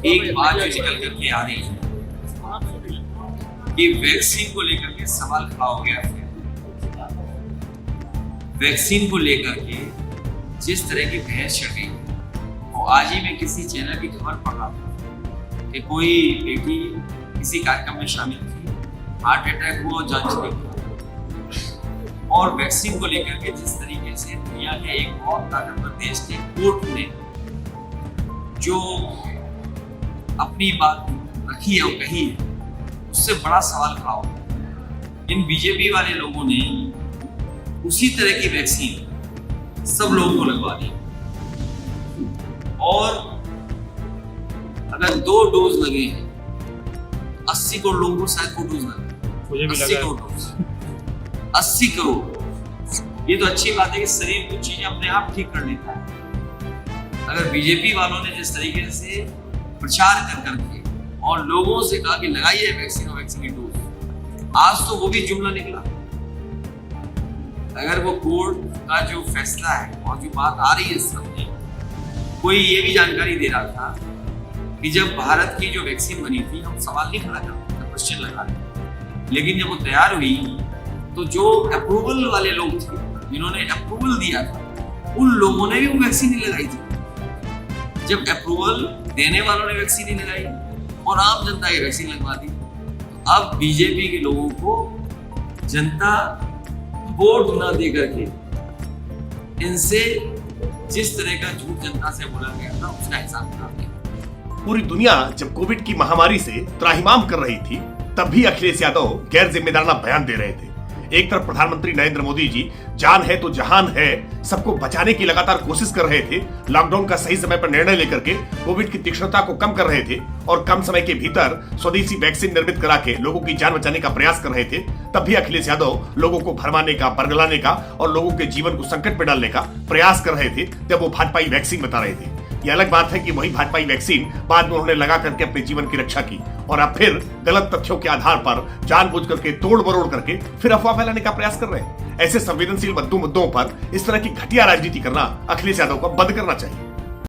एक बात जो निकल करके आ रही है कि वैक्सीन को लेकर के सवाल खड़ा हो गया है। वैक्सीन को लेकर के जिस तरह की बहस चल रही है, वो आज ही मैं किसी चैनल की खबर पढ़ रहा था कि कोई बेटी किसी कार्यक्रम में शामिल थी, हार्ट अटैक हुआ, जान चली गई। और वैक्सीन को लेकर के जिस तरीके से दुनिया के एक बहुत ताकतवर देश के कोर्ट ने जो अपनी बात रखी है और कही है, उससे बड़ा सवाल खड़ा हो। इन बीजेपी वाले लोगों ने उसी तरह की वैक्सीन सब लोगों को लगवा दी और अगर 2 डोज लगे हैं, 80 करोड़ लोगों को शायद 2 डोज लगे, 80 करोड़ डोज, 80 करोड़। ये तो अच्छी बात है कि शरीर कुछ चीजें अपने आप ठीक कर लेता है। अगर बीजेपी वालों ने जिस तरीके से प्रचार कर करके और लोगों से कहा कि लगाइए वैक्सीन और वैक्सीन की डोज, आज तो वो भी जुमला निकला। अगर वो कोर्ट का जो फैसला है और जो बात आ रही है सामने, कोई ये भी जानकारी दे रहा था कि जब भारत की जो वैक्सीन बनी थी, हम सवाल नहीं खड़ा करते, क्वेश्चन लगा रहे, लेकिन जब वो तैयार हुई तो जो अप्रूवल वाले लोग थे, जिन्होंने अप्रूवल दिया था, उन लोगों ने भी वो वैक्सीन नहीं लगाई थी। जब अप्रूवल देने वालों ने वैक्सीन नहीं लगाई और आम जनता की वैक्सीन लगवा दी, तो अब बीजेपी के लोगों को जनता वोट न दे करके इनसे जिस तरह का झूठ जनता से बोला गया था, उसका हिसाब किताब किया। पूरी दुनिया जब कोविड की महामारी से त्राहिमाम कर रही थी, तब भी अखिलेश यादव गैर जिम्मेदाराना बयान दे रहे थे। एक तरफ प्रधानमंत्री नरेंद्र मोदी जी जान है तो जहान है, सबको बचाने की लगातार कोशिश कर रहे थे, लॉकडाउन का सही समय पर निर्णय लेकर के कोविड की तीक्ष्णता को कम कर रहे थे और कम समय के भीतर स्वदेशी वैक्सीन निर्मित करा के लोगों की जान बचाने का प्रयास कर रहे थे। तब भी अखिलेश यादव लोगों को भरमाने का, बरगलाने का और लोगों के जीवन को संकट में डालने का प्रयास कर रहे थे जब वो भाजपाई वैक्सीन बता रहे थे। ये अलग बात है कि वही भाजपाई वैक्सीन बाद में उन्होंने लगा करके अपने जीवन की रक्षा की और अब फिर गलत तथ्यों के आधार पर जानबूझ करके तोड़ मरोड़ करके फिर अफवाह फैलाने का प्रयास कर रहे हैं। ऐसे संवेदनशील मुद्दों पर इस तरह की घटिया राजनीति करना अखिलेश यादव को बंद करना चाहिए।